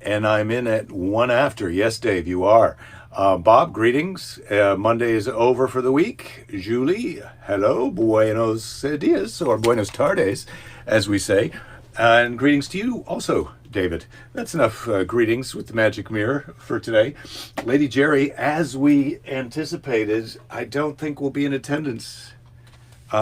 And I'm in at one after. Yes, Dave, you are. Bob, greetings. Monday is over for the week. Julie, hello. Buenos dias, or buenos tardes, as we say. And greetings to you also, David. That's enough greetings with the magic mirror for today. Lady Jerry, as we anticipated, I don't think will be in attendance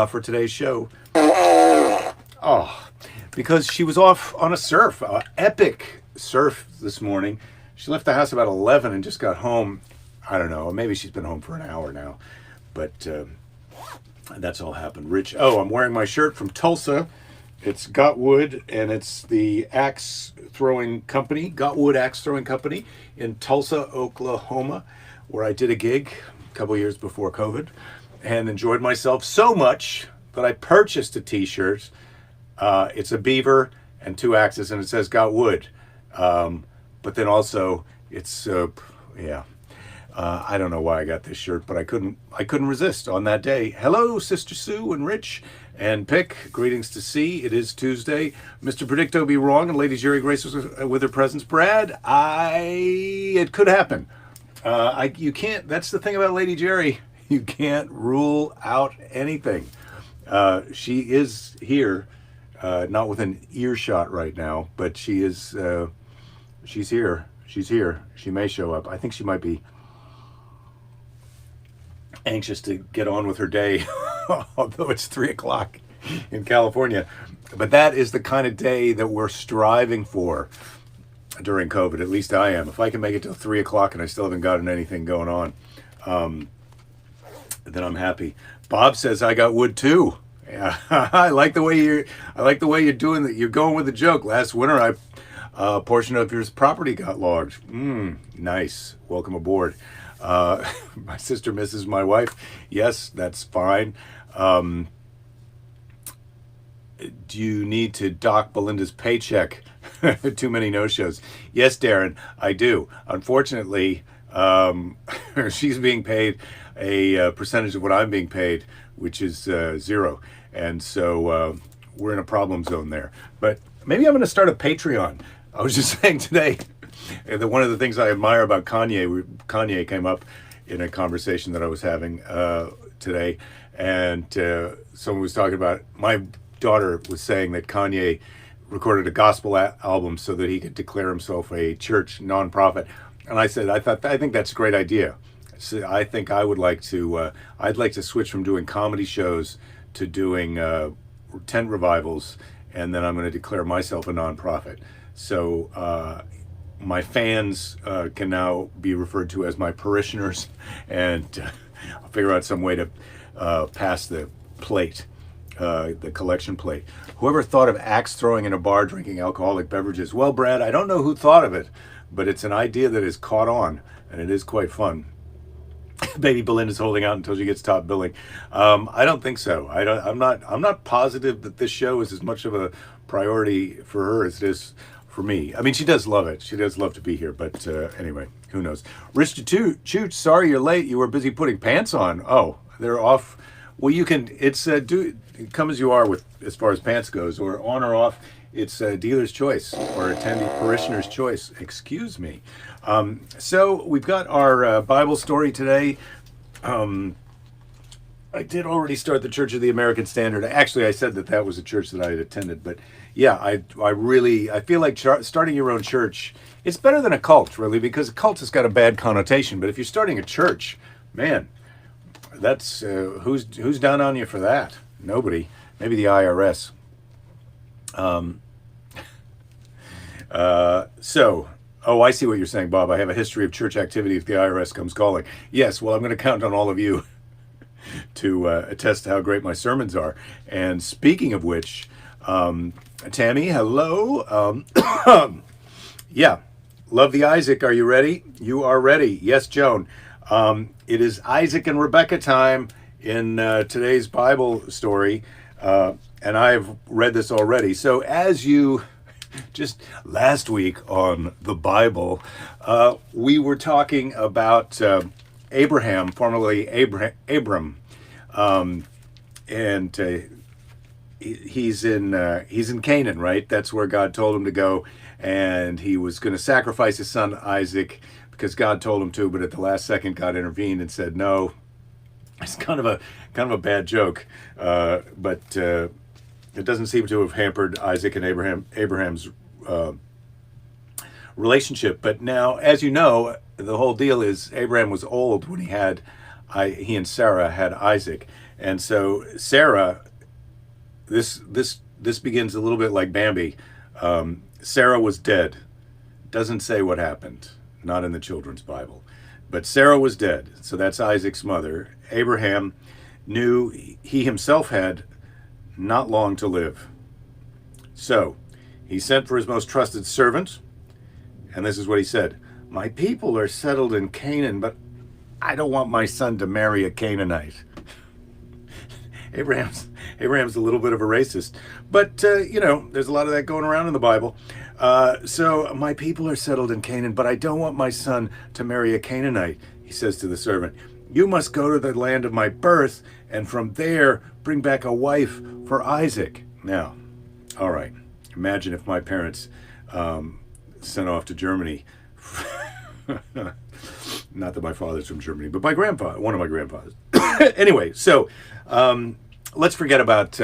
for today's show. Oh, because she was off on a surf, epic surf this morning. She left the house about 11 and just got home. I don't know. Maybe she's been home for an hour now, but that's all happened. Rich, oh, I'm wearing my shirt from Tulsa. It's Gotwood, and it's the axe throwing company, Gotwood Axe Throwing Company in Tulsa, Oklahoma, where I did a gig a couple years before COVID and enjoyed myself so much that I purchased a t-shirt. It's a beaver and two axes, and it says "Got wood," but then also it's yeah. I don't know why I got this shirt, but I couldn't resist on that day. Hello, Sister Sue and Rich and Pick. Greetings to C. It is Tuesday. Mr. Predicto be wrong, and Lady Jerry Grace was with her presence. Brad, it could happen. You can't. That's the thing about Lady Jerry. You can't rule out anything. She is here. Not within earshot right now, but she is. She's here. She's here. She may show up. I think she might be anxious to get on with her day, although it's 3 o'clock in California. But that is the kind of day that we're striving for during COVID. At least I am. If I can make it till 3 o'clock and I still haven't gotten anything going on, then I'm happy. Bob says I got wood too. Yeah, I like the way you're doing that. You're going with the joke. Last winter, a portion of your property got logged. Nice. Welcome aboard. My sister misses my wife. Yes, that's fine. Do you need to dock Belinda's paycheck? Too many no-shows. Yes, Darren, I do. Unfortunately, she's being paid a percentage of what I'm being paid, which is zero. And so we're in a problem zone there. But maybe I'm going to start a Patreon. I was just saying today that one of the things I admire about Kanye came up in a conversation that I was having today. And someone was talking about, my daughter was saying that Kanye recorded a gospel album so that he could declare himself a church nonprofit. And I said, I think that's a great idea. So I think I would like to, I'd like to switch from doing comedy shows to doing tent revivals, and then I'm going to declare myself a nonprofit. So my fans can now be referred to as my parishioners, and I'll figure out some way to pass the plate, the collection plate. Whoever thought of axe throwing in a bar drinking alcoholic beverages? Well, Brad, I don't know who thought of it, but it's an idea that is caught on, and it is quite fun. Baby Belinda's holding out until she gets top billing. I don't think so. I'm not positive that this show is as much of a priority for her as it is for me. I mean, she does love it. She does love to be here. But anyway, who knows? Rich Chooch, sorry you're late. You were busy putting pants on. Oh, they're off. Well, you can. It's come as you are with as far as pants goes, or on or off. It's a dealer's choice or attendee parishioner's choice. Excuse me. So we've got our Bible story today. I did already start the Church of the American Standard. Actually, I said that was a church that I had attended. But yeah, I feel like starting your own church, it's better than a cult, really, because a cult has got a bad connotation. But if you're starting a church, man, that's who's down on you for that? Nobody. Maybe the IRS. Oh, I see what you're saying, Bob. I have a history of church activity if the IRS comes calling. Yes, well, I'm going to count on all of you to attest to how great my sermons are. And speaking of which, Tammy, hello. Yeah, love the Isaac. Are you ready? You are ready. Yes, Joan. It is Isaac and Rebecca time in today's Bible story. And I've read this already. So as you... Just last week on the Bible, we were talking about Abraham, formerly Abram, and he's in Canaan, right? That's where God told him to go, and he was going to sacrifice his son Isaac because God told him to, but at the last second, God intervened and said no. It's kind of a bad joke, but it doesn't seem to have hampered Isaac and Abraham's relationship. But now, as you know, the whole deal is Abraham was old when he and Sarah had Isaac, and so Sarah, this begins a little bit like Bambi. Sarah was dead. Doesn't say what happened, not in the children's Bible, but Sarah was dead. So that's Isaac's mother. Abraham knew he himself had not long to live. So he sent for his most trusted servant, and this is what he said: "My people are settled in Canaan, but I don't want my son to marry a Canaanite." Abraham's a little bit of a racist, but there's a lot of that going around in the Bible. So my people are settled in Canaan, but I don't want my son to marry a Canaanite. He says to the servant, "You must go to the land of my birth, and from there bring back a wife for Isaac." Now, all right, imagine if my parents sent off to Germany. Not that my father's from Germany, but one of my grandfathers. Anyway, so let's forget about.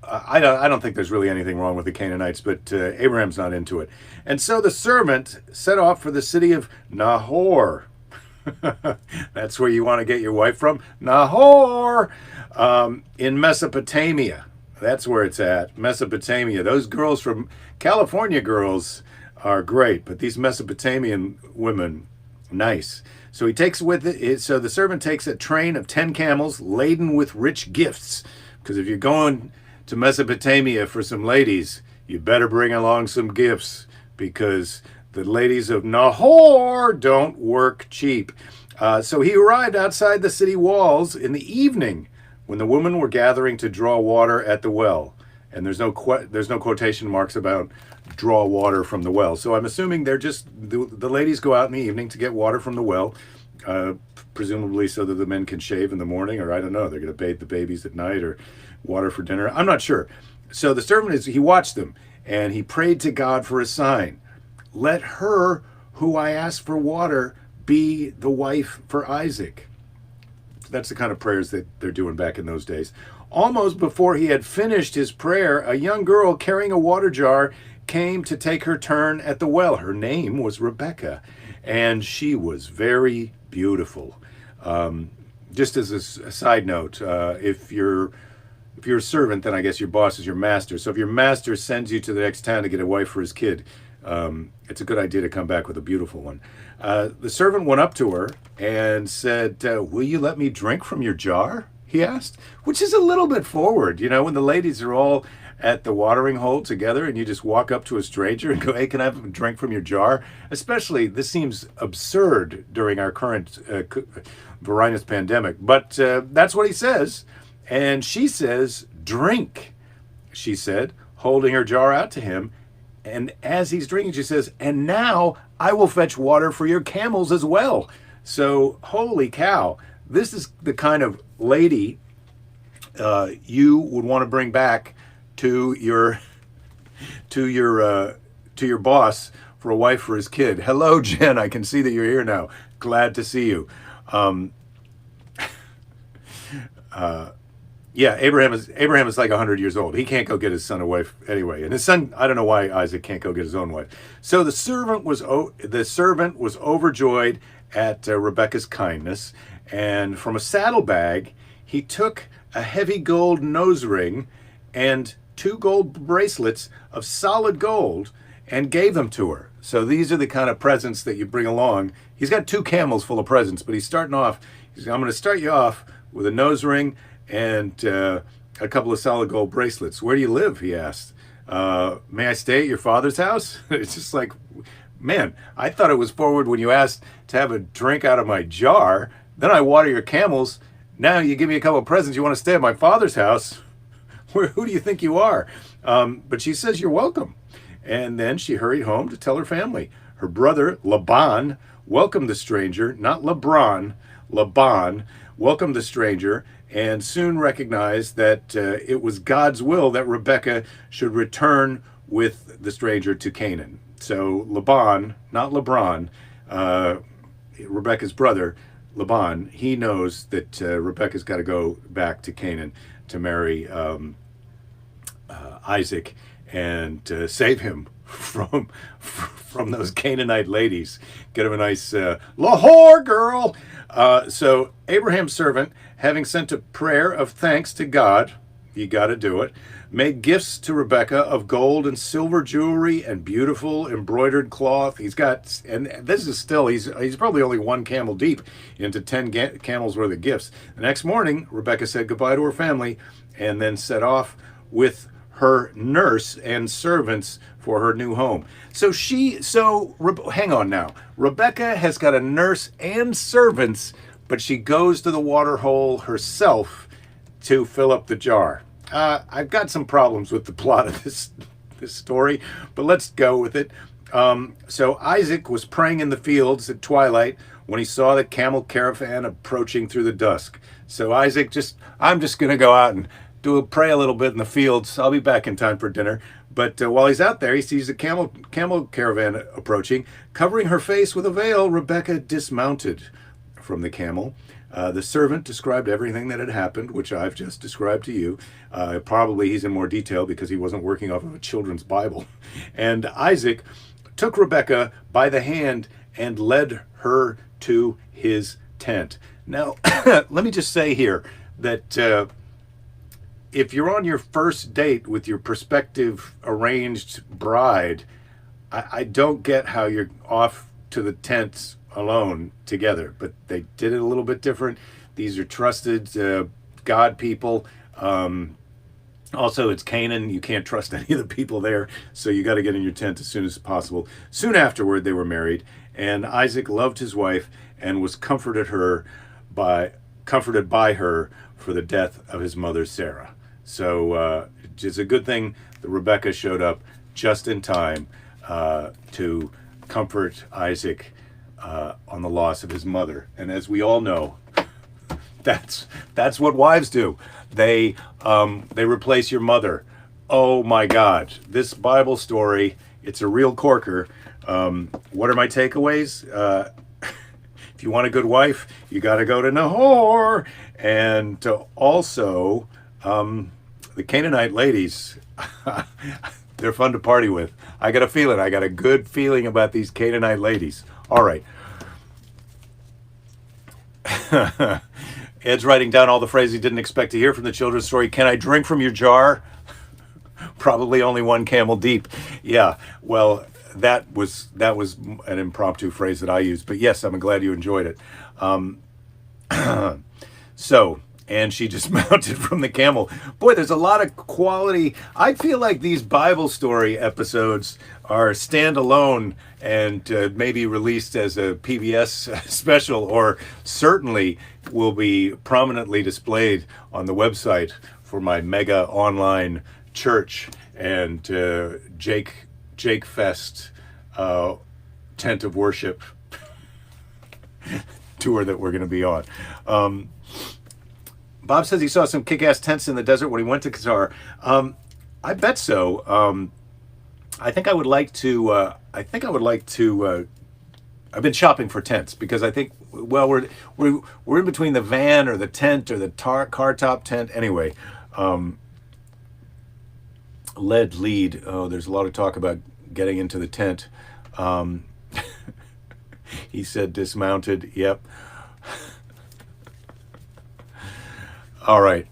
I don't think there's really anything wrong with the Canaanites, but Abraham's not into it. And so the servant set off for the city of Nahor. That's where you want to get your wife from, Nahor, in Mesopotamia. That's where it's at, Mesopotamia. Those girls from California girls are great, but these Mesopotamian women, nice. So he takes with it. So the servant takes a train of 10 camels laden with rich gifts, because if you're going to Mesopotamia for some ladies, you better bring along some gifts, because the ladies of Nahor don't work cheap. So he arrived outside the city walls in the evening when the women were gathering to draw water at the well. And there's no quotation marks about draw water from the well. So I'm assuming they're just, the ladies go out in the evening to get water from the well, presumably so that the men can shave in the morning, or I don't know, they're going to bathe the babies at night, or water for dinner. I'm not sure. So the servant he watched them, and he prayed to God for a sign. "Let her who I ask for water be the wife for Isaac." That's the kind of prayers that they're doing back in those days. Almost before he had finished his prayer, a young girl carrying a water jar came to take her turn at the well. Her name was Rebecca, and she was very beautiful. Just as a side note, if you're a servant, then I guess your boss is your master. So if your master sends you to the next town to get a wife for his kid, it's a good idea to come back with a beautiful one. The servant went up to her and said, "Will you let me drink from your jar?" he asked, which is a little bit forward. When the ladies are all at the watering hole together and you just walk up to a stranger and go, "Hey, can I have a drink from your jar?" Especially, this seems absurd during our current Varinus pandemic. But that's what he says. And she says, "Drink," she said, holding her jar out to him. And as he's drinking, she says, "And now I will fetch water for your camels as well." So, holy cow, this is the kind of lady you would want to bring back to your boss for a wife for his kid. Hello, Jen. I can see that you're here now. Glad to see you. Yeah, Abraham is like 100 years old. He can't go get his son a wife anyway. And his son, I don't know why Isaac can't go get his own wife. So the servant was overjoyed at Rebekah's kindness, and from a saddlebag he took a heavy gold nose ring and 2 gold bracelets of solid gold and gave them to her. So these are the kind of presents that you bring along. He's got 2 camels full of presents, but he's starting off. I'm going to start you off with a nose ring and a couple of solid gold bracelets. "Where do you live?" he asked. "May I stay at your father's house?" It's just like, man, I thought it was forward when you asked to have a drink out of my jar. Then I water your camels. Now you give me a couple of presents. You want to stay at my father's house? Who do you think you are? But she says, "You're welcome." And then she hurried home to tell her family. Her brother, Laban, welcomed the stranger, not Laban, welcomed the stranger, and soon recognized that it was God's will that Rebekah should return with the stranger to Canaan. So Laban, not LeBron, Rebecca's brother, Laban, he knows that Rebecca's got to go back to Canaan to marry Isaac and save him from those Canaanite ladies. Get him a nice Lahore girl. So Abraham's servant, having sent a prayer of thanks to God, you got to do it, made gifts to Rebekah of gold and silver jewelry and beautiful embroidered cloth. He's got, and this is still, he's probably only one camel deep into 10 camels worth of gifts. The next morning, Rebekah said goodbye to her family and then set off with her nurse and servants for her new home. Hang on now. Rebekah has got a nurse and servants, but she goes to the water hole herself to fill up the jar. I've got some problems with the plot of this story, but let's go with it. So Isaac was praying in the fields at twilight when he saw the camel caravan approaching through the dusk. So Isaac I'm just going to go out and pray a little bit in the fields. I'll be back in time for dinner. But while he's out there, he sees the camel caravan approaching. Covering her face with a veil, Rebekah dismounted from the camel. The servant described everything that had happened, which I've just described to you. Probably he's in more detail because he wasn't working off of a children's Bible. And Isaac took Rebekah by the hand and led her to his tent. Now, let me just say here that if you're on your first date with your prospective arranged bride, I don't get how you're off to the tent alone together, but they did it a little bit different. These are trusted God people. Also, it's Canaan. You can't trust any of the people there, so you got to get in your tent as soon as possible. Soon afterward, they were married, and Isaac loved his wife and was comforted by her for the death of his mother Sarah. So it's a good thing that Rebekah showed up just in time to comfort Isaac on the loss of his mother. And as we all know, that's what wives do. They replace your mother. Oh my God! This Bible story, it's a real corker. What are my takeaways? If you want a good wife, you got to go to Nahor, and also the Canaanite ladies. They're fun to party with. I got a good feeling about these Canaanite ladies. All right. Ed's writing down all the phrases he didn't expect to hear from the children's story. Can I drink from your jar? Probably only one camel deep. Yeah, well, that was an impromptu phrase that I used. But yes, I'm glad you enjoyed it. And she dismounted from the camel. Boy, there's a lot of quality. I feel like these Bible story episodes are standalone and maybe released as a PBS special, or certainly will be prominently displayed on the website for my mega online church and Jake Fest tent of worship tour that we're going to be on. Bob says he saw some kick-ass tents in the desert when he went to Qatar. I bet so. I think I would like to. I've been shopping for tents because I think, well, we're in between the van or the tent or the car top tent. Anyway, lead. Oh, there's a lot of talk about getting into the tent. He said dismounted. Yep. All right.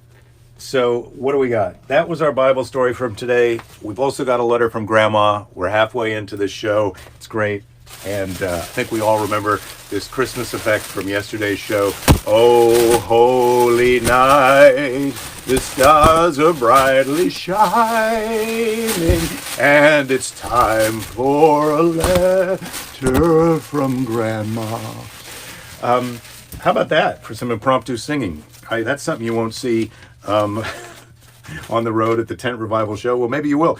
So what do we got? That was our Bible story from today. We've also got a letter from Grandma. We're halfway into this show. It's great. And I think we all remember this Christmas effect from yesterday's show. Oh, holy night, the stars are brightly shining, and it's time for a letter from Grandma. How about that for some impromptu singing? That's something you won't see on the road at the Tent Revival Show. Well, maybe you will.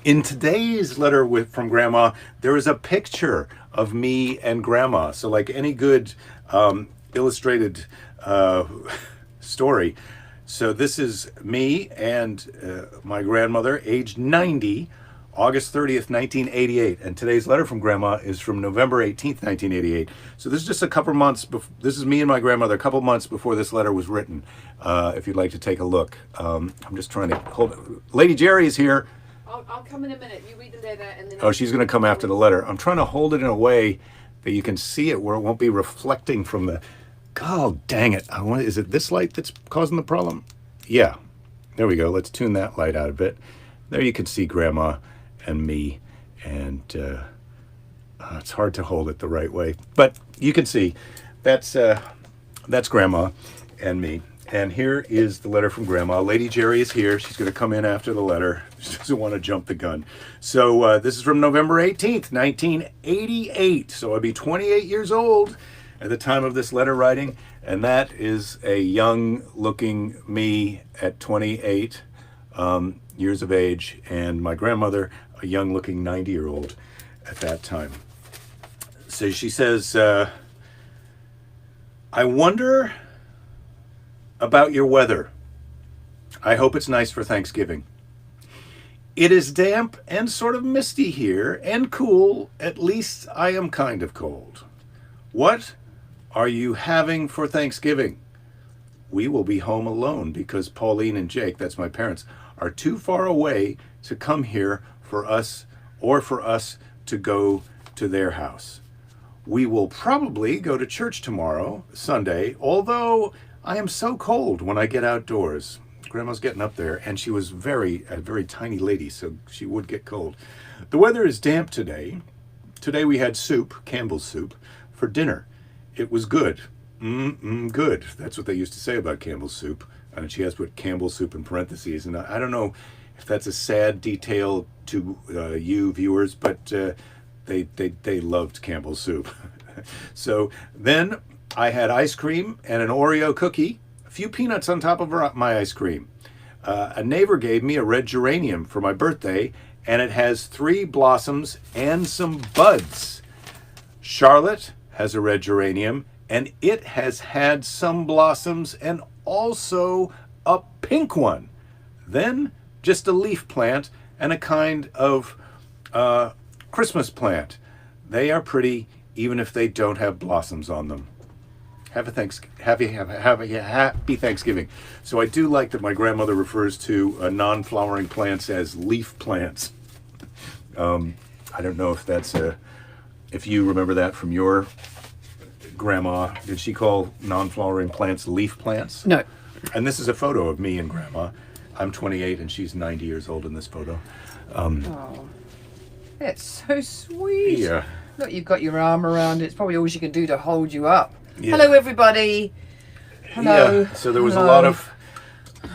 In today's letter from Grandma, there is a picture of me and Grandma. So like any good illustrated story. So this is me and my grandmother, aged 90, August 30th, 1988. And today's letter from Grandma is from November 18th, 1988. So this is just a couple months, this is me and my grandmother a couple months before this letter was written, if you'd like to take a look. I'm just trying to hold it. Lady Jerry is here. I'll come in a minute. You read the letter and then... Oh, she's going to come after the letter. I'm trying to hold it in a way that you can see it where it won't be reflecting from the... God dang it. Is it this light that's causing the problem? Yeah. There we go. Let's tune that light out a bit. There you can see Grandma and me. And it's hard to hold it the right way. But you can see that's Grandma and me. And here is the letter from Grandma. Lady Jerry is here. She's going to come in after the letter. She doesn't want to jump the gun. So this is from November 18th, 1988. So I'd be 28 years old at the time of this letter writing. And that is a young-looking me at 28 years of age. And my grandmother, a young-looking 90-year-old at that time. So she says, I wonder about your weather. I hope it's nice for Thanksgiving. It is damp and sort of misty here and cool. At least I am kind of cold. What are you having for Thanksgiving? We will be home alone because Pauline and Jake, that's my parents, are too far away to come here for us or for us to go to their house. We will probably go to church tomorrow, Sunday, although I am so cold when I get outdoors. Grandma's getting up there, and she was a very tiny lady, so she would get cold. The weather is damp today. Today we had soup, Campbell's soup, for dinner. It was good. Good. That's what they used to say about Campbell's soup. And she has put Campbell's soup in parentheses, and I don't know if that's a sad detail to you viewers, but they loved Campbell's soup. So then I had ice cream and an Oreo cookie, a few peanuts on top of my ice cream. A neighbor gave me a red geranium for my birthday, and it has 3 blossoms and some buds. Charlotte has a red geranium, and it has had some blossoms and also a pink one. Then just a leaf plant and a kind of Christmas plant. They are pretty even if they don't have blossoms on them. Have a happy Thanksgiving. So I do like that my grandmother refers to non-flowering plants as leaf plants. I don't know if that's if you remember that from your grandma. Did she call non-flowering plants leaf plants? No. And this is a photo of me and Grandma. I'm 28 and she's 90 years old in this photo. Oh, that's so sweet. Yeah. Look, you've got your arm around it. It's probably all she can do to hold you up. Yeah. Hello, everybody. Hello. Yeah, so there was a lot of...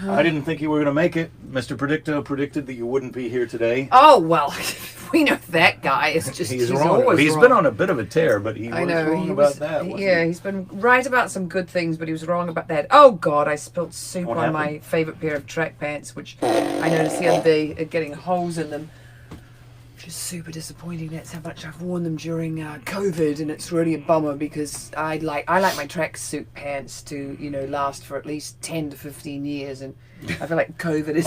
I didn't think you were going to make it. Mr. Predicto predicted that you wouldn't be here today. Oh, well, we know that guy. It's just he's wrong. always He's wrong. been on a bit of a tear, but he was wrong about that. Yeah, he's been right about some good things, but he was wrong about that. Oh, God, I spilled soup on my favourite pair of track pants, which I noticed the other day getting holes in them. Just super disappointing. That's how much I've worn them during COVID, and it's really a bummer because I like my tracksuit pants to last for at least 10 to 15 years, and I feel like COVID is.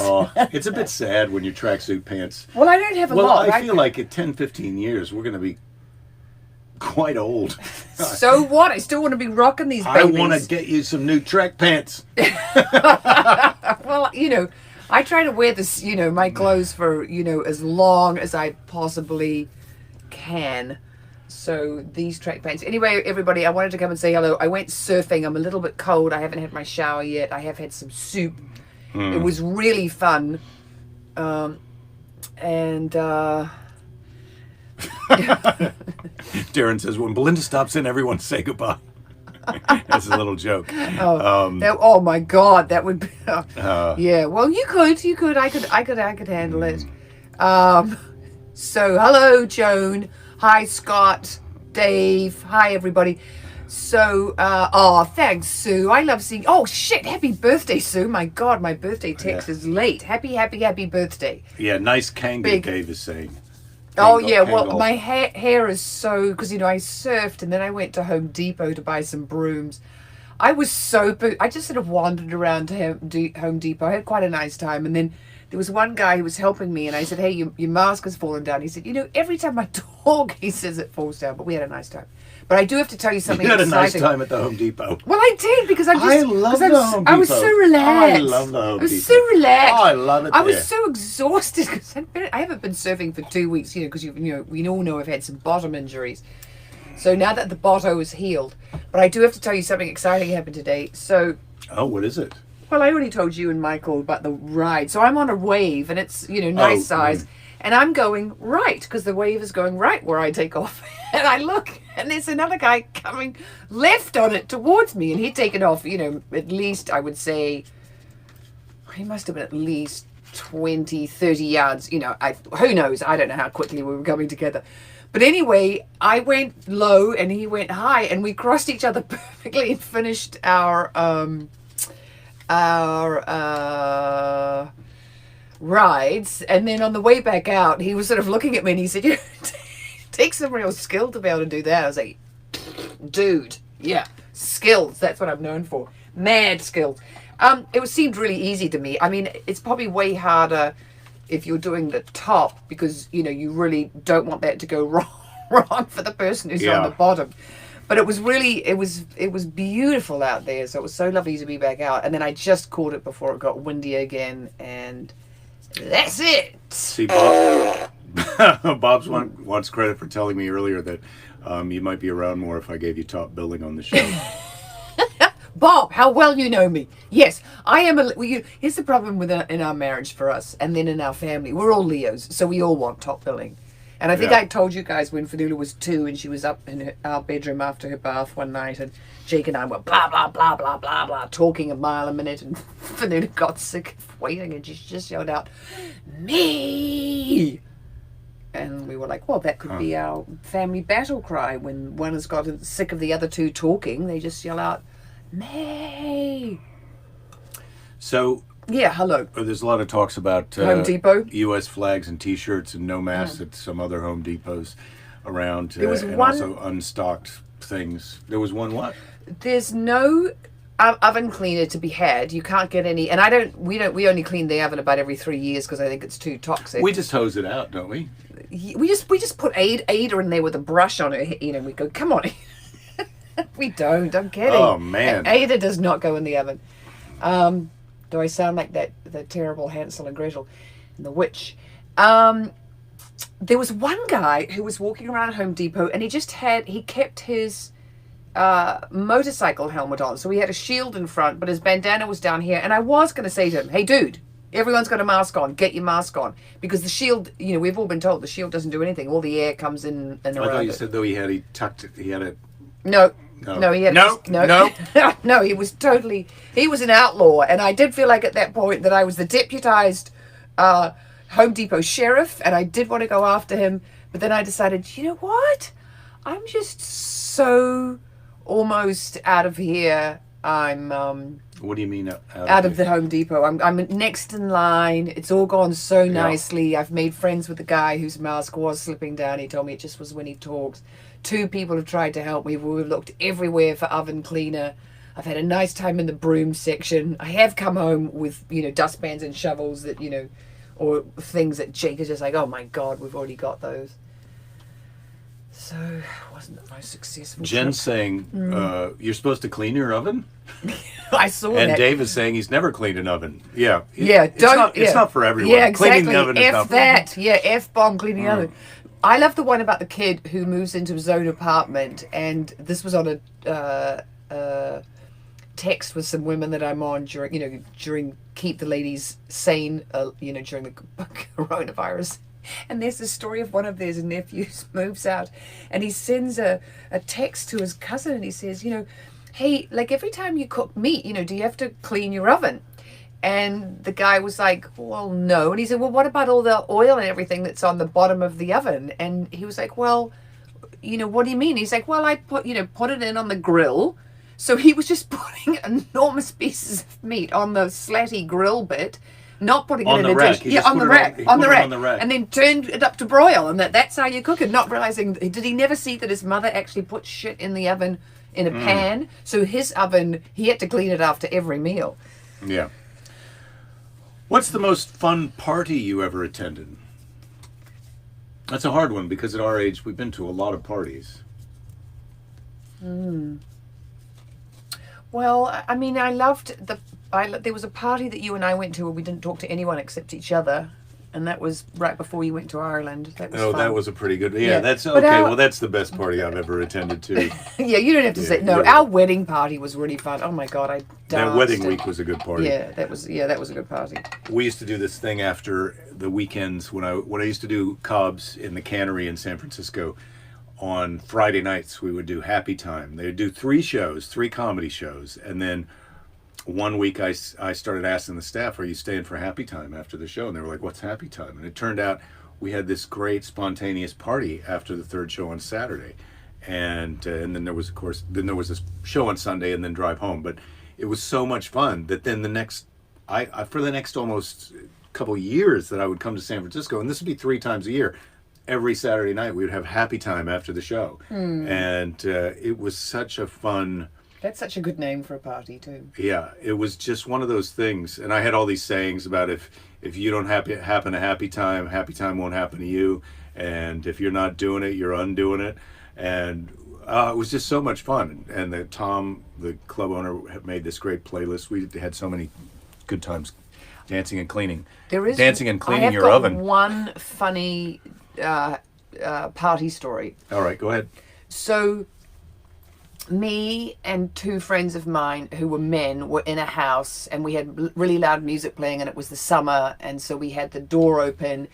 It's a bit sad when your tracksuit pants. Well, I don't have a lot. Well, I feel like at 10, 15 years we're going to be quite old. So what? I still want to be rocking these babies. I want to get you some new track pants. Well, I try to wear this, my clothes for, as long as I possibly can. So these track pants. Anyway, everybody, I wanted to come and say hello. I went surfing. I'm a little bit cold. I haven't had my shower yet. I have had some soup. It was really fun. Darren says, when Belinda stops in, everyone say goodbye. That's a little joke. Oh my God, that would be. Yeah, well, you could. I could handle it. So, hello, Joan. Hi, Scott. Dave. Hi, everybody. So, thanks, Sue. I love seeing. Oh shit! Happy birthday, Sue. My God, my birthday text is late. Happy birthday. Yeah, nice Kango, Dave is saying. Oh yeah, well my hair is so, because I surfed and then I went to Home Depot to buy some brooms. I was so I just sort of wandered around to Home Depot. I had quite a nice time, and then there was one guy who was helping me, and I said, hey, your mask has fallen down. He said, every time I talk, he says it falls down. But we had a nice time. But I do have to tell you something You had exciting. a nice time at the Home Depot. Well, I did, because I love the Home Depot. I was so relaxed. I love the Home Depot. I was so relaxed. Oh, I love it I was there. so exhausted because I haven't been surfing for 2 weeks, because we all know I've had some bottom injuries. So now that the bottom is healed, but I do have to tell you something exciting happened today. So, Oh, what is it? well, I already told you and Michael about the ride. So I'm on a wave, and it's nice size, and I'm going right because the wave is going right where I take off, and I look, and there's another guy coming left on it towards me, and he'd taken off, at least I would say he must have been at least 20, 30 yards. Who knows? I don't know how quickly we were coming together. But anyway, I went low and he went high, and we crossed each other perfectly and finished our rides. And then on the way back out, he was sort of looking at me and he said, it takes some real skill to be able to do that. I was like, dude, yeah, skills. That's what I'm known for. Mad skills. Seemed really easy to me. I mean, it's probably way harder if you're doing the top, because you really don't want that to go wrong for the person who's on the bottom. But it was beautiful out there, so it was so lovely to be back out. And then I just caught it before it got windy again, and that's it. See, Bob, Bob's wants credit for telling me earlier that you might be around more if I gave you top billing on the show. Bob, how well you know me. Yes, I am. Here's the problem in our marriage for us, and then in our family. We're all Leos, so we all want top billing. And I think I told you guys when Fanula was 2 and she was up in our bedroom after her bath one night, and Jake and I were blah, blah, blah, blah, blah, blah, talking a mile a minute, and Fanula got sick of waiting, and she just yelled out, me! And we were like, well, that could be our family battle cry. When one has gotten sick of the other two talking, they just yell out, me! So... Yeah, hello. There's a lot of talks about Home Depot, U.S. flags and T-shirts and no masks at some other Home Depots around. There was and one, also unstocked things. There was one what? There's no oven cleaner to be had. You can't get any, and we only clean the oven about every 3 years because I think it's too toxic. We just hose it out, don't we? We just put Ada in there with a brush on her. We go, come on. We don't. I'm kidding. Oh man, Ada does not go in the oven. Do I sound like the terrible Hansel and Gretel and the witch? There was one guy who was walking around Home Depot, and he kept his motorcycle helmet on. So he had a shield in front, but his bandana was down here. And I was going to say to him, hey dude, everyone's got a mask on. Get your mask on. Because the shield, we've all been told the shield doesn't do anything. All the air comes in and around. I thought you said though he had it. No. No. No, he had no. No, he was an outlaw, and I did feel like at that point that I was the deputized Home Depot sheriff, and I did want to go after him, but then I decided, you know what? I'm just so almost out of here. I'm What do you mean out of the Home Depot? I'm next in line. It's all gone so nicely. I've made friends with the guy whose mask was slipping down. He told me it just was when he talks. 2 people have tried to help me. We've looked everywhere for oven cleaner. I've had a nice time in the broom section. I have come home with, dustpans and shovels that, or things that Jake is just like, oh my God, we've already got those. So, it wasn't the most successful. Jen's saying, you're supposed to clean your oven? I saw that. And Dave is saying he's never cleaned an oven. Yeah. Yeah, It's not for everyone. Yeah, exactly. Cleaning the oven is not for that. Yeah, F-bomb cleaning the oven. I love the one about the kid who moves into his own apartment, and this was on a text with some women that I'm on during keep the ladies sane, during the coronavirus. And there's this story of one of their nephews moves out, and he sends a text to his cousin, and he says, hey, like every time you cook meat, do you have to clean your oven? And the guy was like, well, no. And he said, well, what about all the oil and everything that's on the bottom of the oven? And he was like, well, what do you mean? He's like, well, I put it in on the grill. So he was just putting enormous pieces of meat on the slatty grill bit, not putting it in a dish. Yeah, on the rack. On the rack. And then turned it up to broil. And that's how you cook it, not realizing, did he never see that his mother actually put shit in the oven in a pan? So his oven, he had to clean it after every meal. Yeah. What's the most fun party you ever attended? That's a hard one because at our age we've been to a lot of parties. Well, I mean, I loved there was a party that you and I went to where we didn't talk to anyone except each other, and that was right before you went to Ireland. That was Oh, fun. that was a pretty good. Yeah, Yeah. that's But okay. our- Well, that's the best party I've ever attended too. Yeah, you don't have to Yeah, say no. yeah. Our wedding party was really fun. Oh my god, I danced. That wedding and- week was a good party. Yeah, that was a good party. We used to do this thing after the weekends when I used to do Cobb's in the Cannery in San Francisco. On Friday nights, we would do Happy Time. They would do 3 shows, 3 comedy shows, and then one week I started asking the staff, "Are you staying for Happy Time after the show?" And they were like, "What's Happy Time?" And it turned out we had this great spontaneous party after the 3rd show on Saturday, and then there was this show on Sunday, and then drive home. But it was so much fun that then the next I for the next almost couple years that I would come to San Francisco, and this would be 3 times a year. Every Saturday night we would have Happy Time after the show, and it was such a fun. That's such a good name for a party too. Yeah, it was just one of those things, and I had all these sayings about if you don't happen to Happy Time won't happen to you, and if you're not doing it, you're undoing it, and it was just so much fun. And Tom, the club owner, had made this great playlist. We had so many good times dancing and cleaning. There is dancing and cleaning your I have oven. got one funny party story. All right, go ahead. So, me and 2 friends of mine who were men were in a house, and we had really loud music playing, and it was the summer, and so we had the door open,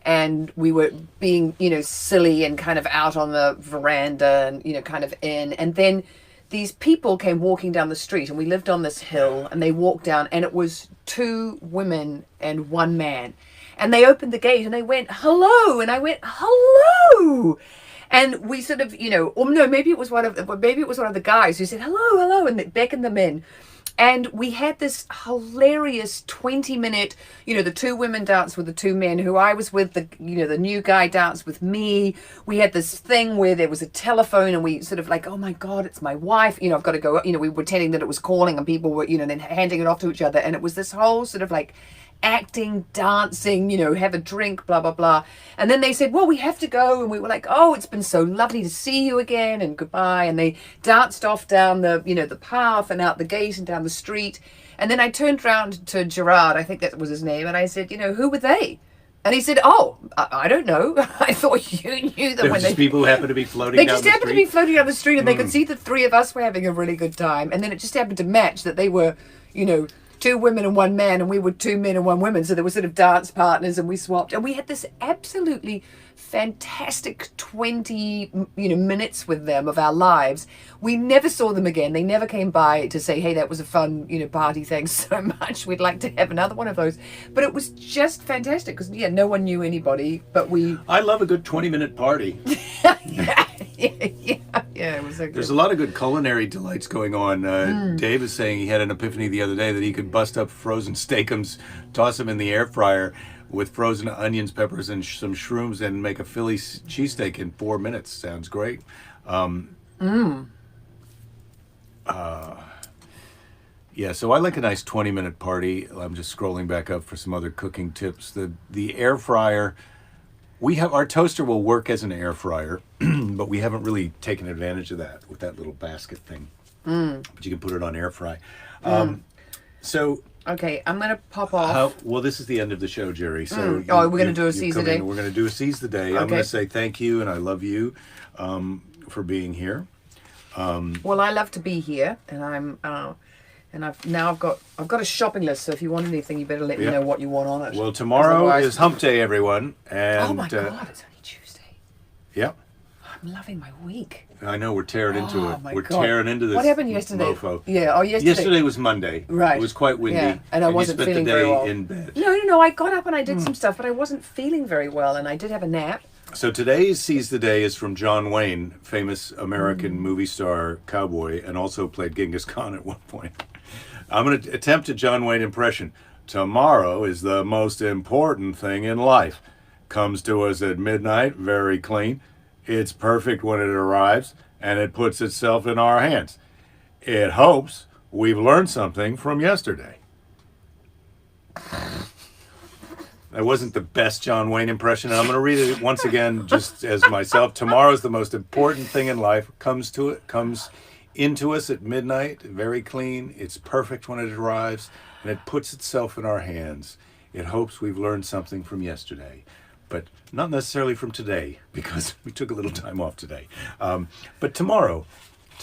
and we were being, silly and kind of out on the veranda and, kind of in. And then these people came walking down the street, and we lived on this hill, and they walked down, and it was 2 women and 1 man. And they opened the gate and they went, "Hello." And I went, "Hello." And we sort of, or no, maybe it was one of the guys who said, "Hello, hello," and they beckoned them in. And we had this hilarious 20-minute, the 2 women danced with the 2 men who I was with, the new guy danced with me. We had this thing where there was a telephone and we sort of like, "Oh my God, it's my wife. I've got to go." We were pretending that it was calling, and people were, then handing it off to each other. And it was this whole sort of like acting, dancing, have a drink, blah, blah, blah. And then they said, "Well, we have to go." And we were like, "Oh, it's been so lovely to see you again," and goodbye. And they danced off down the, the path and out the gate and down the street. And then I turned around to Gerard, I think that was his name, and I said, "Who were they?" And he said, "Oh, I don't know." I thought you knew that There when was just people who happened to be floating they down just the happened to street. be floating down the street, and they could see the 3 of us were having a really good time. And then it just happened to match that they were, 2 women and 1 man, and we were 2 men and 1 woman. So there were sort of dance partners, and we swapped. And we had this absolutely fantastic 20, minutes with them of our lives. We never saw them again. They never came by to say, "Hey, that was a fun, party. Thanks so much. We'd like to have another one of those." But it was just fantastic because, no one knew anybody, but we... I love a good 20-minute party. yeah, it was so good. There's a lot of good culinary delights going on. Dave is saying he had an epiphany the other day that he could bust up frozen steakums, toss them in the air fryer with frozen onions, peppers, and some shrooms, and make a Philly cheesesteak in 4 minutes. Sounds great. Yeah, so I like a nice 20-minute party. I'm just scrolling back up for some other cooking tips. The air fryer, our toaster will work as an air fryer, but we haven't really taken advantage of that with that little basket thing. But you can put it on air fry. So Okay, I'm going to pop off. well, this is the end of the show, Jerry. So we're going to do a Seize the Day? We're going to do a Seize the Day. I'm Okay. going to say thank you and I love you for being here. Well, I love to be here, and I've got a shopping list. So if you want anything, you better let me Yeah. know what you want on it. Well, tomorrow Otherwise- is Hump Day, everyone. And, Oh my God, it's only Tuesday. Yeah, I'm loving my week. I know we're tearing into Oh it. my We're God. tearing into this. What happened yesterday? Mofo. Yeah. Oh, yesterday. Was Monday. Right. It was quite windy. Yeah, and I wasn't you spent feeling the day very well. in bed. No. I got up and I did some stuff, but I wasn't feeling very well, and I did have a nap. So today's Seize the Day is from John Wayne, famous American movie star cowboy, and also played Genghis Khan at one point. I'm going to attempt a John Wayne impression. Tomorrow is the most important thing in life. Comes to us at midnight, very clean. It's perfect when it arrives, and it puts itself in our hands. It hopes we've learned something from yesterday. That wasn't the best John Wayne impression. And I'm going to read it once again, just as myself. Tomorrow's the most important thing in life. Comes into us at midnight, very clean. It's perfect when it arrives, and it puts itself in our hands. It hopes we've learned something from yesterday, but not necessarily from today, because we took a little time off today. But tomorrow.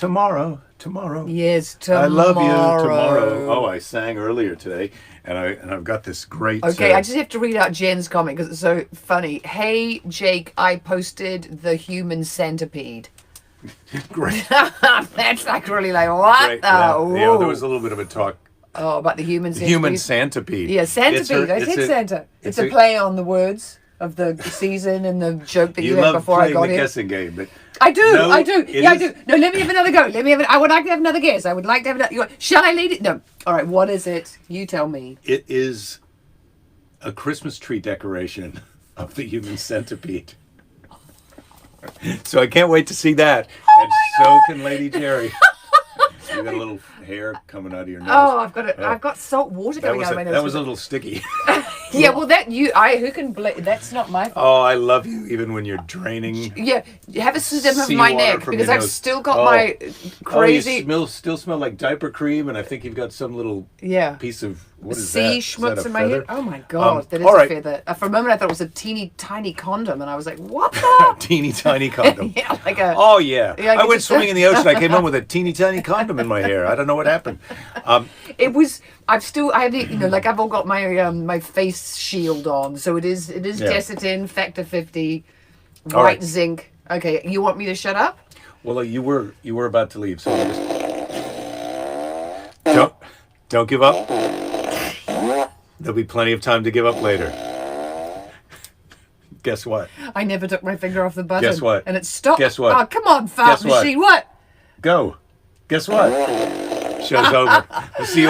Yes, tomorrow. I love you tomorrow. Oh, I sang earlier today, and I've got this great. Okay, I just have to read out Jen's comment because it's so funny. Hey, Jake, I posted the human centipede. Great. That's like really like what? Great. Yeah, there was a little bit of a talk. Oh, about the human centipede. Human centipede. Yeah, centipede. I said Santa. It's a play on the words of the season and the joke that you had before I got playing the here. guessing game, but I do. I do. No, let me have another go. I would like to have another guess. I would like to have another. Shall I lead it? No. All right. What is it? You tell me. It is a Christmas tree decoration of the human centipede. So I can't wait to see that. And so can Lady Jerry. You got a little hair coming out of your nose. Oh, I've got salt water coming out of my nose. That was a little sticky. Yeah, well, who can that's not my fault. Oh, I love you even when you're draining. Yeah, have a sip of my neck because I've still got my crazy. You still smell like diaper cream, and I think you've got some little piece of what is that? Sea schmutz in my head. Oh my god, that is a feather. For a moment, I thought it was a teeny tiny condom, and I was like, "What the?" Teeny tiny condom. Yeah, like a. Oh yeah. I went swimming in the ocean. I came home with a teeny tiny condom in my hair. I don't know what happened. It was. I have like I've all got my my face shield on, so it is Desitin Factor 50, white zinc. Okay, you want me to shut up? Well, you were about to leave, so don't give up. There'll be plenty of time to give up later. Guess what? I never took my finger off the button. Guess what? And it stopped. Guess what? Oh, come on, fart machine. What? Go. Guess what? Show's over. We'll see you all.